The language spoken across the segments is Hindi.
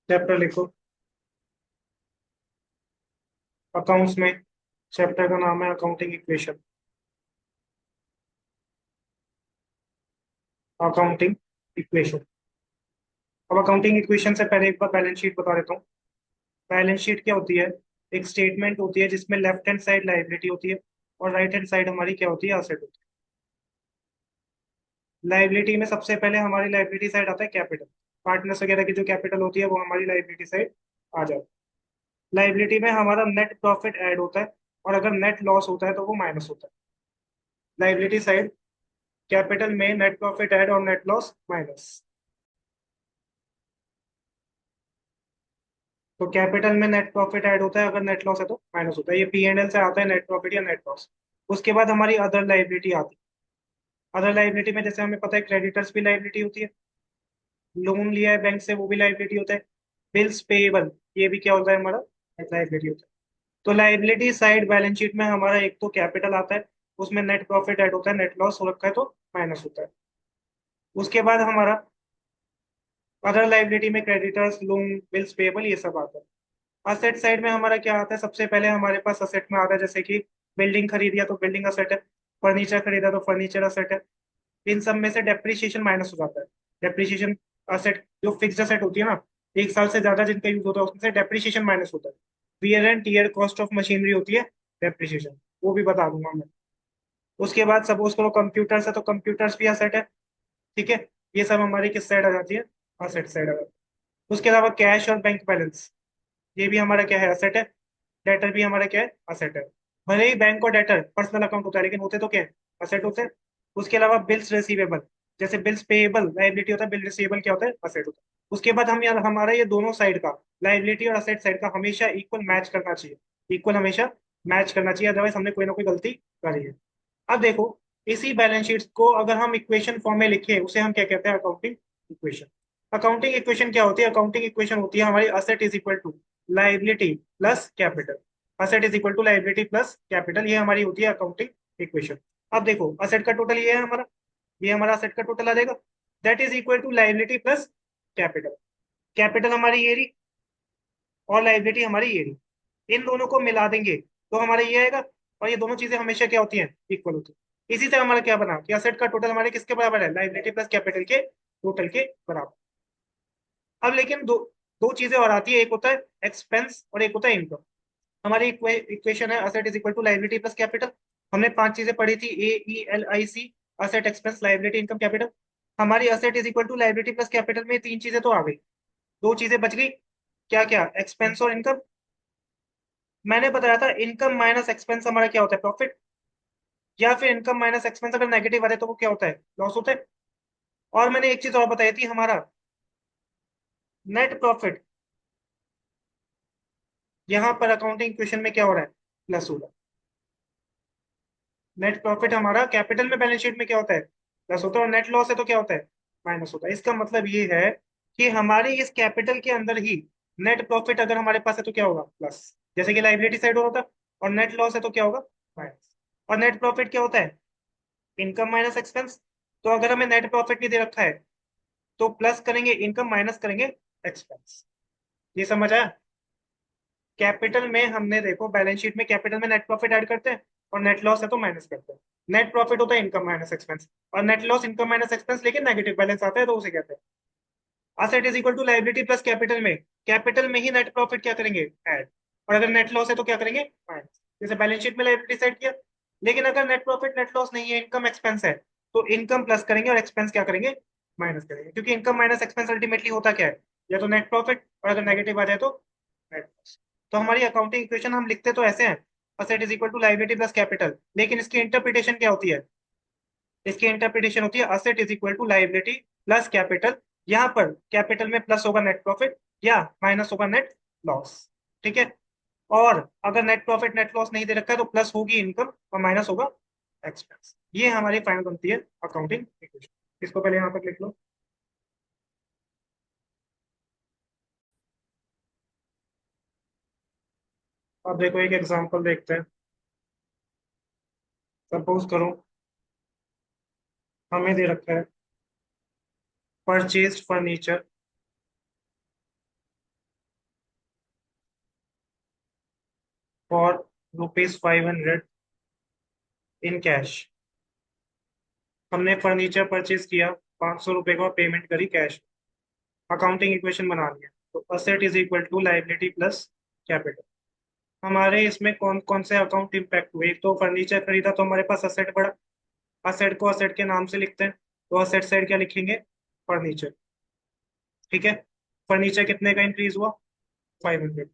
चैप्टर लिखो अकाउंट्स में। चैप्टर का नाम है अकाउंटिंग इक्वेशन। Accounting equation. अब अकाउंटिंग इक्वेशन से पहले एक बार बैलेंस शीट बता देता हूँ। बैलेंस शीट क्या होती है? एक स्टेटमेंट होती है जिसमें लेफ्ट हैंड साइड लाइबिलिटी होती है और राइट हैंड साइड हमारी क्या होती है? असेट होती है। लाइबिलिटी में सबसे पहले हमारी लाइबिलिटी साइड आता है कैपिटल। पार्टनर्स वगैरह की जो कैपिटल होती है वो हमारी लाइबिलिटी साइड आ जाती है। लाइबिलिटी में हमारा नेट प्रॉफिट ऐड होता है और अगर नेट लॉस होता है तो वो माइनस होता है। लाइबिलिटी साइड कैपिटल में नेट प्रॉफिट ऐड और नेट लॉस माइनस। तो कैपिटल में नेट प्रॉफिट ऐड होता है, अगर नेट लॉस है तो माइनस होता है। ये पी एंड एल से आता है, नेट प्रॉफिट या नेट लॉस। उसके बाद हमारी अदर लाइबिलिटी आती है। अदर लाइबिलिटी में जैसे हमें पता है क्रेडिटर्स भी लाइबिलिटी होती है। लोन लिया है बैंक से वो भी लाइबिलिटी होता है। बिल्स पेएबल ये भी क्या होता है हमारा? लाइबिलिटी होता है। तो लाइबिलिटी साइड बैलेंस शीट में हमारा एक तो कैपिटल आता है, उसमें नेट प्रॉफिट ऐड होता है, नेट लॉस हो रखा है तो माइनस होता है। उसके बाद हमारा अदर लाइबिलिटी में क्रेडिटर्स, लोन, बिल्स पेएबल ये सब आता है। असेट साइड में हमारा क्या आता है? सबसे पहले हमारे पास असेट में आता है जैसे कि बिल्डिंग खरीदिया तो बिल्डिंग असेट है। फर्नीचर खरीदा तो फर्नीचर असेट है। इन सब में से डेप्रिसिएशन माइनस हो जाता है। डेप्रिसिएशन असेट जो फिक्स्ड असेट होती है ना, एक साल से ज्यादा जिनका यूज होता है उसमें से डेप्रिसिएशन माइनस होता है। Wear and tear cost of machinery होती है डेप्रिसिएशन, वो भी बता दूंगा मैं। उसके बाद सपोज करो कंप्यूटर्स है तो कंप्यूटर्स भी असेट है। ठीक है। ये सब हमारी किस साइड आ जाती है? असेट साइड आ जाती है। उसके अलावा कैश और बैंक बैलेंस, ये भी हमारा क्या है? असेट है। डेटर भी हमारा क्या है? असेट है। भले ही बैंक और डेटर पर्सनल अकाउंट होता है लेकिन होते तो क्या है? असेट होते हैं। उसके अलावा बिल्स रिसीवेबल, जैसे बिल्स पेएबल लाइबिलिटी होता है, बिल रिसीवेबल क्या होता है? असेट होता है। उसके बाद हम यार हमारा ये दोनों साइड का लाइबिलिटी और असेट साइड का हमेशा इक्वल मैच करना चाहिए। इक्वल हमेशा मैच करना चाहिए, अदरवाइज हमने कोई ना कोई गलती करी है। अब देखो, इसी बैलेंस शीट को अगर हम इक्वेशन फॉर्म में लिखे उसे हम क्या कहते हैं? Accounting equation. अकाउंटिंग इक्वेशन क्या होती है? अकाउंटिंग इक्वेशन होती है हमारी asset is equal to liability plus capital. Asset is equal to liability plus capital, ये हमारी होती है अकाउंटिंग इक्वेशन। अब देखो असेट का टोटल ये है हमारा, ये हमारा असेट का टोटल आ जाएगा। That is equal to liability plus capital. Capital हमारी ये रही और लाइबिलिटी हमारी ये रही, इन दोनों को मिला देंगे तो हमारा ये आएगा। और ये दोनों चीजें हमेशा क्या होती हैं? इक्वल होती हैं। इसी से हमारा क्या बना कि असेट का टोटल हमारे किसके बराबर है? लाइबिलिटी प्लस कैपिटल के टोटल के बराबर। अब लेकिन दो दो चीजें और आती है, एक होता है एक्सपेंस और एक होता है इनकम। हमारी इक्वेशन है asset is equal to liability plus capital. हमने पांच चीजें पढ़ी थी, AELIC, asset, expense, liability, income, capital. हमारी asset is equal to liability plus capital में तीन चीजें तो आ गई, दो चीजें बच गई। क्या क्या? एक्सपेंस और इनकम। मैंने बताया था इनकम माइनस एक्सपेंस हमारा क्या होता है? प्रॉफिट। या फिर इनकम माइनस एक्सपेंस अगर नेगेटिव आ रहे तो वो क्या होता है? लॉस होता है। और मैंने एक चीज और बताई थी, हमारा नेट प्रॉफिट यहाँ पर अकाउंटिंग इक्वेशन में क्या हो रहा है? प्लस हो रहा है। नेट प्रॉफिट हमारा कैपिटल में बैलेंस शीट में क्या होता है? प्लस होता है, और नेट लॉस है तो क्या होता है? माइनस होता है। इसका मतलब ये है कि हमारी इस कैपिटल के अंदर ही नेट प्रॉफिट अगर हमारे पास है तो क्या होगा? प्लस, जैसे कि लाइबिलिटी साइड होता है। और नेट लॉस है तो क्या होगा? माइनस। और नेट प्रॉफिट क्या होता है? Income minus expense. तो अगर हमें नेट प्रॉफिट भी दे रखा है तो प्लस करेंगे इनकम, माइनस करेंगे एक्सपेंस। ये समझ आया? कैपिटल में हमने देखो बैलेंस शीट में कैपिटल में नेट प्रॉफिट ऐड करते हैं और नेट लॉस है तो माइनस करते हैं। नेट प्रॉफिट होता है इनकम माइनस एक्सपेंस, और net loss income minus expense लेकिन नेगेटिव बैलेंस आता है तो उसे कहते हैं asset is equal to liability plus capital में। कैपिटल में ही नेट प्रॉफिट क्या करेंगे? ऐड। और अगर नेट लॉस है तो क्या करेंगे? माइनस। जैसे बैलेंस शीट में लाइबिलिटी साइड किया। लेकिन अगर नेट प्रॉफिट नेट लॉस नहीं है, इनकम एक्सपेंस है, तो इनकम प्लस करेंगे और एक्सपेंस क्या करेंगे? माइनस करेंगे, क्योंकि इनकम माइनस एक्सपेंस अल्टीमेटली होता क्या है? या तो नेट प्रॉफिट, और अगर नेगेटिव आ जाए तो नेट लॉस। तो हमारी अकाउंटिंग इक्वेशन हम लिखते तो ऐसे हैं, asset is equal to liability plus capital, लेकिन इसकी इंटरप्रिटेशन क्या होती है? इसकी इंटरप्रिटेशन होती है asset is equal to liability plus capital. यहाँ पर कैपिटल में प्लस होगा नेट प्रॉफिट या माइनस होगा नेट लॉस। ठीक है। और अगर नेट प्रॉफिट नेट लॉस नहीं दे रखा है तो प्लस होगी इनकम और माइनस होगा एक्सपेंस। ये हमारी फाइनल बनती है अकाउंटिंग इक्वेशन। इसको पहले यहाँ तक लिख लो। अब देखो एक एग्जांपल देखते हैं। सपोज करो हमें दे रखा है purchase furniture for ₹500 in cash. हमने फर्नीचर परचेज किया, ₹500 का पेमेंट करी कैश। अकाउंटिंग इक्वेशन बनानी है, तो asset is equal to liability plus capital. हमारे इसमें कौन कौन से अकाउंट इम्पैक्ट हुए? एक तो फर्नीचर खरीदा तो हमारे पास असेट बढ़ा। असेट को असेट के नाम से लिखते हैं, तो असेट साइड क्या लिखेंगे? फर्नीचर। ठीक है। फर्नीचर कितने का इंक्रीज हुआ? 500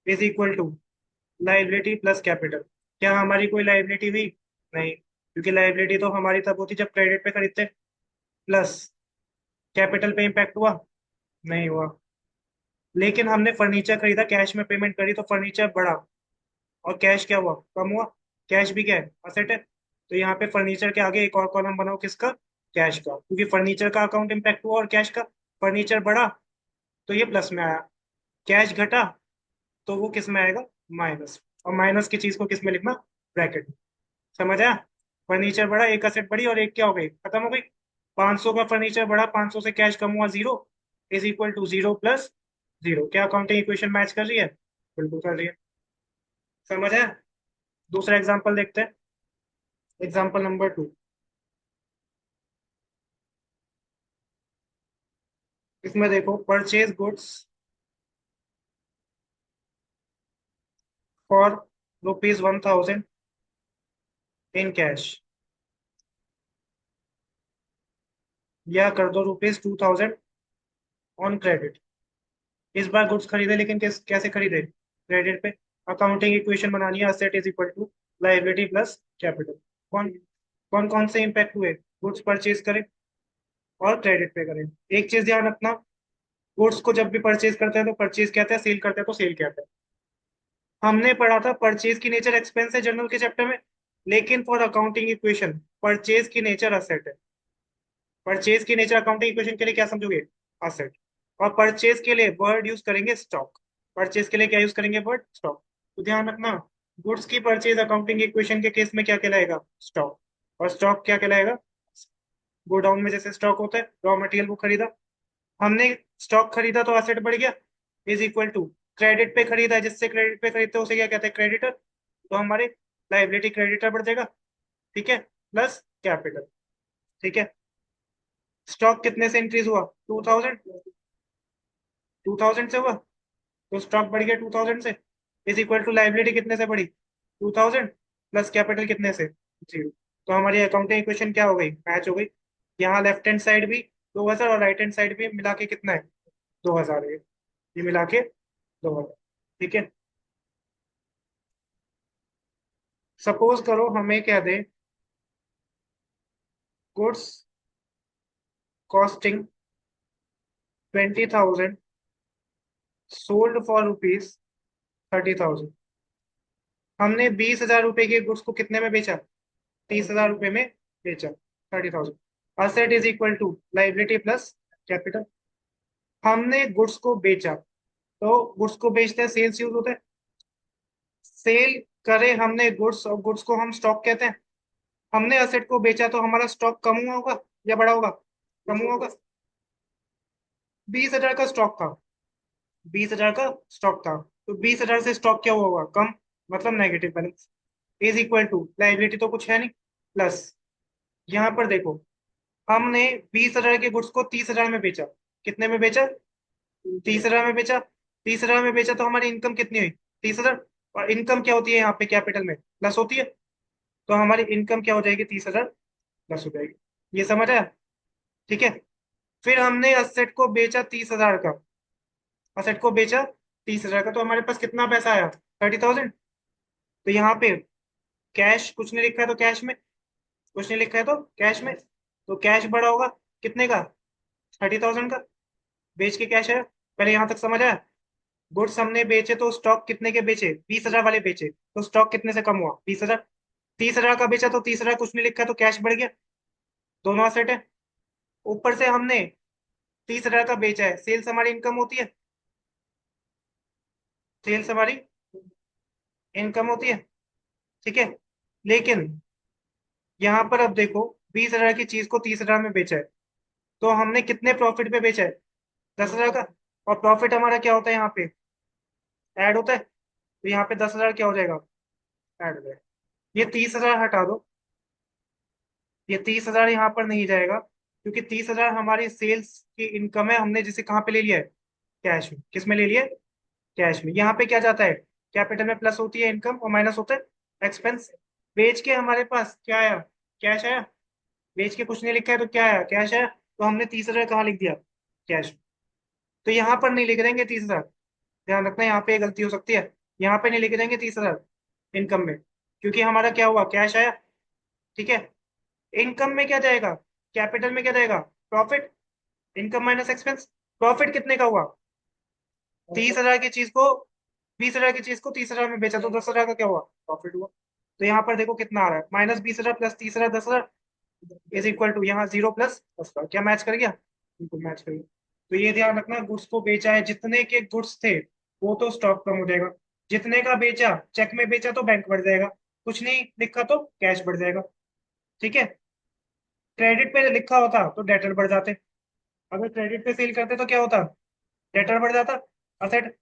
is equal to liability plus capital. क्या हमारी कोई लाइबिलिटी हुई? नहीं, क्योंकि लाइबिलिटी तो हमारी तब होती जब क्रेडिट पे खरीदते। प्लस कैपिटल पे इम्पैक्ट हुआ? नहीं हुआ। लेकिन हमने फर्नीचर खरीदा, कैश में पेमेंट करी, तो फर्नीचर बढ़ा और कैश क्या हुआ? कम हुआ। कैश भी क्या है? असेट है। तो यहाँ पे फर्नीचर के आगे एक और कॉलम बनाओ, किसका? कैश का, क्योंकि फर्नीचर का अकाउंट इम्पैक्ट हुआ और कैश का। फर्नीचर बढ़ा तो ये प्लस में आया, कैश घटा तो वो किस में आएगा? माइनस। और माइनस की चीज को किस में लिखना? ब्रैकेट में। समझ आया? फर्नीचर बढ़ा, एक असेट बढ़ी और एक क्या हो गई? खत्म हो गई। 500 का फर्नीचर बढ़ा, 500 से कैश कम हुआ, 0 इज इक्वल टू 0 प्लस 0। क्या अकाउंटिंग इक्वेशन मैच कर रही है? बिल्कुल कर रही है। समझ है? दूसरा एग्जांपल देखते हैं। Example number 2। इसमें देखो, purchase goods for ₹1000 in cash, या कर दो ₹2000 ऑन क्रेडिट। इस बार गुड्स खरीदे, लेकिन कैसे खरीदे? क्रेडिट पे। अकाउंटिंग इक्वेशन बनानी है, asset is equal to liability plus capital. कौन कौन कौन से इंपैक्ट हुए? गुड्स परचेज करें और क्रेडिट पे करें। एक चीज ध्यान रखना, गुड्स को जब भी परचेज करते हैं तो परचेज कहते हैं, सेल करते हैं तो सेल कहते हैं। हमने पढ़ा था परचेज की नेचर एक्सपेंस है जनरल के चैप्टर में, लेकिन फॉर अकाउंटिंग इक्वेशन परचेज की नेचर असेट है। परचेज की नेचर अकाउंटिंग इक्वेशन के लिए क्या समझोगे? असेट। और परचेज के लिए वर्ड यूज करेंगे स्टॉक। परचेज के लिए क्या यूज करेंगे? Word stock. तो ध्यान रखना, गुड्स की परचेज अकाउंटिंग इक्वेशन के केस में क्या कहलाएगा? स्टॉक। और स्टॉक क्या कहलाएगा? गोडाउन में जैसे स्टॉक होता है, रॉ मटेरियल वो खरीदा हमने, स्टॉक खरीदा तो असेट बढ़ गया, इज इक्वल टू क्रेडिट पे खरीदा है, जिससे क्रेडिट पे खरीदते हैं उसे क्या कहते हैं? क्रेडिटर। तो हमारे लाइबिलिटी क्रेडिटर बढ़ जाएगा। ठीक है। Plus capital. ठीक है। स्टॉक कितने से इंक्रीज हुआ? 2000। 2000 से हुआ, तो स्टॉक बढ़ गया 2000 से, इज इक्वल टू लाइबिलिटी कितने से बढ़ी? 2000 प्लस कैपिटल कितने से? 0। तो हमारी अकाउंटिंग इक्वेशन क्या हो गई? मैच हो गई। यहाँ लेफ्ट हैंड साइड भी 2000 और राइट हैंड साइड भी मिला के कितना है? 2000 है। ये मिला के 2000। ठीक है। सपोज करो हमें क्या दे, गुड्स कॉस्टिंग 20,000 सोल्ड फॉर ₹30,000। हमने 20,000 रुपए के गुड्स को कितने में बेचा? 30,000 रुपए में बेचा। 30,000। Asset is equal to liability plus capital. हमने गुड्स को बेचा, तो गुड्स को बेचते हैं, सेल्स यूज होता है। सेल करे हमने गुड्स, और गुड्स को हम स्टॉक कहते हैं। हमने असेट को बेचा तो हमारा स्टॉक कम हुआ होगा या बढ़ा होगा? कम हुआ होगा। 20,000 का स्टॉक था, 20,000 का स्टॉक था, तो 20,000 से स्टॉक क्या हुआ होगा? कम, मतलब negative balance. Is equal to liability तो कुछ है नहीं, प्लस यहाँ पर देखो, हमने 20,000 के गुड्स को 30,000 में बेचा। कितने में बेचा? 30,000 में बेचा। 30,000 में बेचा तो हमारी इनकम कितनी हुई? 30,000। और इनकम क्या होती है यहाँ पे? कैपिटल में प्लस होती है। तो हमारी इनकम क्या हो जाएगी? 30,000 प्लस हो जाएगी। ये समझ आया? ठीक है। फिर हमने असेट को बेचा 30,000 का। असेट को बेचा 30,000 का, तो हमारे पास कितना पैसा आया? 30,000। तो यहाँ पे कैश कुछ नहीं लिखा है, तो कैश में कुछ नहीं लिखा है, तो कैश में, तो कैश बढ़ा होगा कितने का? 30,000 का। बेच के कैश है। पहले यहाँ तक समझ आया? गुड्स हमने बेचे तो स्टॉक कितने के बेचे? 20,000 वाले बेचे, तो स्टॉक कितने से कम हुआ? 20,000। 30,000 का बेचा तो 30,000 कुछ नहीं लिखा है, तो कैश बढ़ गया। दोनों असेट है। ऊपर से हमने 30,000 का बेचा है, सेल्स हमारी इनकम होती है। सेल्स हमारी इनकम होती है। ठीक है। लेकिन यहाँ पर अब देखो, 20,000 की चीज को 30,000 में बेचा है, तो हमने कितने प्रॉफिट पे बेचा है? 10,000 का। और प्रॉफिट हमारा क्या होता है यहाँ पे? ऐड होता है। तो यहाँ पे 10,000 क्या हो जाएगा, ऐड हो जाएगा। ये 30,000 हटा दो, ये 30,000 यहाँ पर नहीं जाएगा, क्योंकि 30,000 हमारी सेल्स की इनकम है, हमने जिसे कहाँ पे ले लिया है, कैश में। किस में ले लिया है, कैश में। यहाँ पे क्या जाता है, कैपिटल में प्लस होती है इनकम और माइनस होता है एक्सपेंस। बेच के हमारे पास क्या आया, कैश आया। बेच के कुछ नहीं लिखा है तो क्या आया, कैश आया। तो हमने 30,000 कहाँ लिख दिया, कैश। तो यहाँ पर नहीं लिख देंगे 30,000, ध्यान रखना यहाँ पे गलती हो सकती है। यहाँ पे नहीं लिख देंगे 30,000 इनकम में, क्योंकि हमारा क्या हुआ, कैश आया। ठीक है, इनकम में क्या जाएगा, कैपिटल में क्या जाएगा, profit. Income minus expense. Profit कितने का हुआ, 30,000 की चीज को, 20,000 की चीज को 30,000 में बेचा तो 10,000 का क्या हुआ, प्रॉफिट हुआ। तो यहाँ पर देखो कितना आ रहा है, -20,000 प्लस 30,000 10,000 इज इक्वल टू यहाँ 0 प्लस 10,000। क्या मैच कर गया, बिल्कुल मैच कर गया। तो ये ध्यान रखना, गुड्स को बेचा है, जितने के गुड्स थे वो तो स्टॉक कम हो जाएगा, जितने का बेचा, चेक में बेचा तो बैंक बढ़ जाएगा, कुछ नहीं लिखा तो कैश बढ़ जाएगा। ठीक है, क्रेडिट पे लिखा होता तो डेटर बढ़ जाते, अगर क्रेडिट पे सेल करते तो क्या होता, डेटर बढ़ जाता। असेट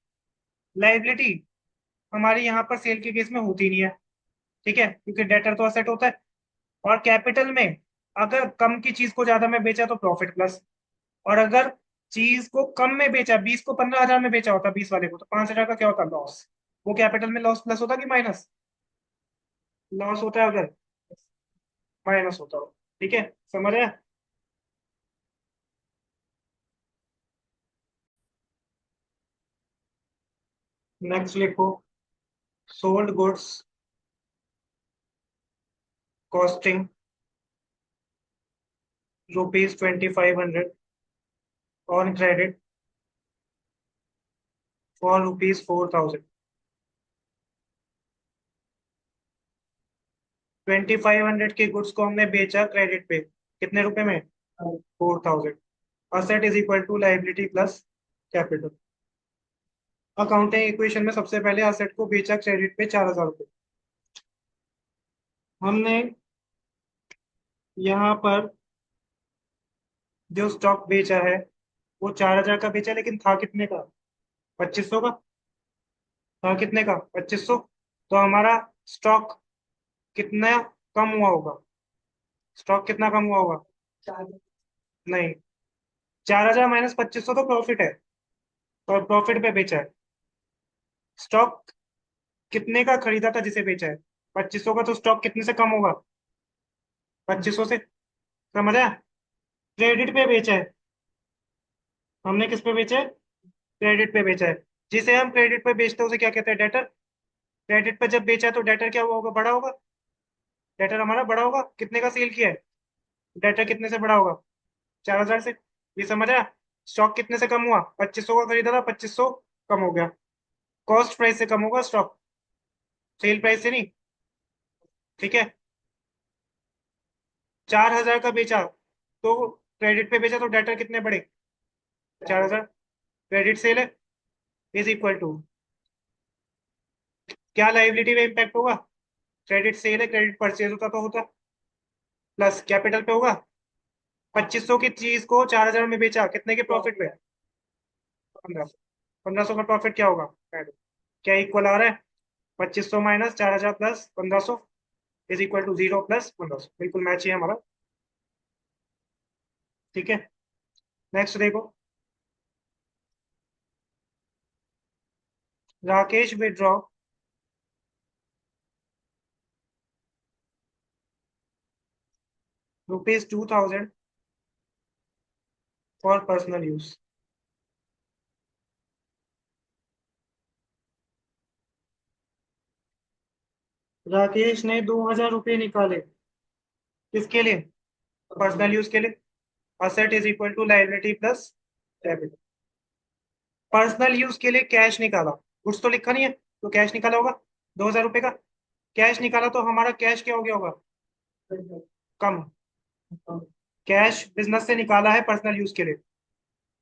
लाइबिलिटी हमारी यहाँ पर सेल के केस में होती नहीं है, ठीक है, क्योंकि डेटर तो असेट होता है। और कैपिटल में अगर कम की चीज को ज्यादा में बेचा तो प्रॉफिट प्लस, और अगर चीज को कम में बेचा, 20 को 15,000 में बेचा होता, 20 वाले को, तो 5,000 का क्या होता, लॉस। वो कैपिटल में लॉस प्लस होता कि माइनस, लॉस होता है अगर माइनस होता हो। ठीक है, समझ आया। नेक्स्ट लिखो, sold goods costing ₹2,500 on credit for ₹4,000। 2,500 के गुड्स को हमने बेचा क्रेडिट पे, कितने रुपए में, 4,000। Asset is equal to liability plus capital. Accounting equation में सबसे पहले असेट को बेचा क्रेडिट पे 4,000 रुपये। हमने यहाँ पर जो स्टॉक बेचा है वो 4,000 का बेचा, लेकिन था कितने का, 2,500 का। था कितने का, 2,500। तो हमारा स्टॉक कितना कम हुआ होगा, स्टॉक कितना कम हुआ होगा, नहीं, 4,000 माइनस 2,500 तो प्रॉफिट है, और प्रॉफिट पे बेचा है। स्टॉक कितने का खरीदा था जिसे बेचा है, 2,500 का, तो स्टॉक कितने से कम होगा, 2,500 से। समझ आया, क्रेडिट पे बेचा है, हमने किस पे बेचा है, क्रेडिट पे बेचा है। जिसे हम क्रेडिट पे बेचते हैं उसे क्या कहते हैं, डेटर। क्रेडिट पे जब बेचा है तो डेटर क्या हुआ होगा, बड़ा होगा। डेटर हमारा बड़ा होगा, कितने का सेल किया है, डेटर कितने से बड़ा होगा, 4,000 से। ये समझ आया, स्टॉक कितने से कम हुआ, 2,500 का खरीदा था, 2,500 कम हो गया। कॉस्ट प्राइस से कम होगा स्टॉक, सेल प्राइस से नहीं। ठीक है, 4,000 का बेचा तो क्रेडिट पे बेचा तो डेटर कितने बढ़े, 4,000। क्रेडिट सेल है इज इक्वल टू, क्या लाइबिलिटी में इम्पैक्ट होगा, क्रेडिट सेल है, क्रेडिट परचेज होता तो होता, प्लस कैपिटल पे होगा। 2,500 की चीज को 4,000 में बेचा, कितने के प्रॉफिट पे, 1,500। 1,500 का प्रॉफिट क्या होगा, ऐड। क्या इक्वल आ रहा है, 2,500 minus 4,000 plus 1,500 is equal to 0 plus 1,500, बिल्कुल मैच है हमारा। ठीक है, नेक्स्ट देखो, Rakesh withdraw ₹2,000 for personal use. Rakesh ने 2,000 रुपये निकाले, किसके लिए, पर्सनल यूज के लिए। Asset is equal to liability plus debit. Personal use के लिए कैश निकाला, कुछ तो लिखा नहीं है, तो कैश निकाला होगा 2,000 रुपये का। कैश निकाला तो हमारा कैश क्या हो गया होगा, कम। कैश बिजनेस से निकाला है पर्सनल यूज के लिए,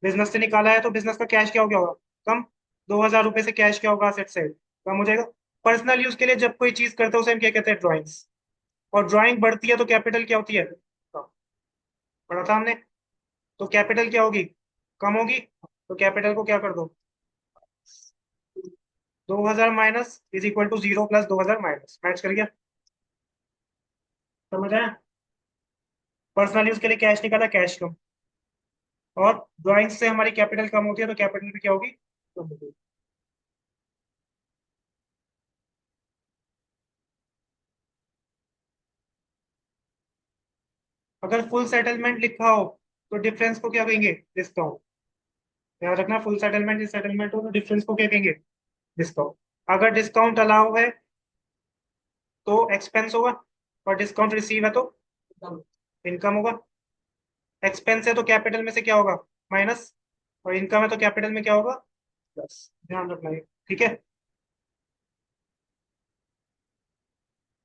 बिजनेस से निकाला है तो बिजनेस का कैश क्या हो गया होगा, कम। 2,000 रुपये से कैश क्या होगा, असेट से कम हो जाएगा। पर्सनल यूज के लिए जब कोई चीज करते हैं उसे हम क्या कहते हैं, ड्राइंग्स। और ड्राइंग बढ़ती है तो कैपिटल क्या होती है, कम। पढ़ा था हमने। तो कैपिटल क्या होगी, कम होगी, तो कैपिटल को क्या कर दो, 2000 minus is equal to 0 plus 2000 minus, match कर गया? समझ आया? पर्सनल यूज के लिए कैश निकाला, कैश कम। और ड्राइंग से हमारी कैपिटल कम होती है, तो कैपिटल भी क्या होगी, कम होगी। अगर फुल सेटलमेंट लिखा हो तो डिफरेंस को क्या कहेंगे, डिस्काउंट। याद रखना, फुल सेटलमेंट इज सेटलमेंट हो तो डिफरेंस को क्या कहेंगे, डिस्काउंट। अगर डिस्काउंट अलाउ है तो एक्सपेंस होगा, और डिस्काउंट रिसीव है तो इनकम होगा। एक्सपेंस है तो कैपिटल में से क्या होगा, माइनस, और इनकम है तो कैपिटल में क्या होगा, प्लस। ध्यान रखना ये, ठीक है।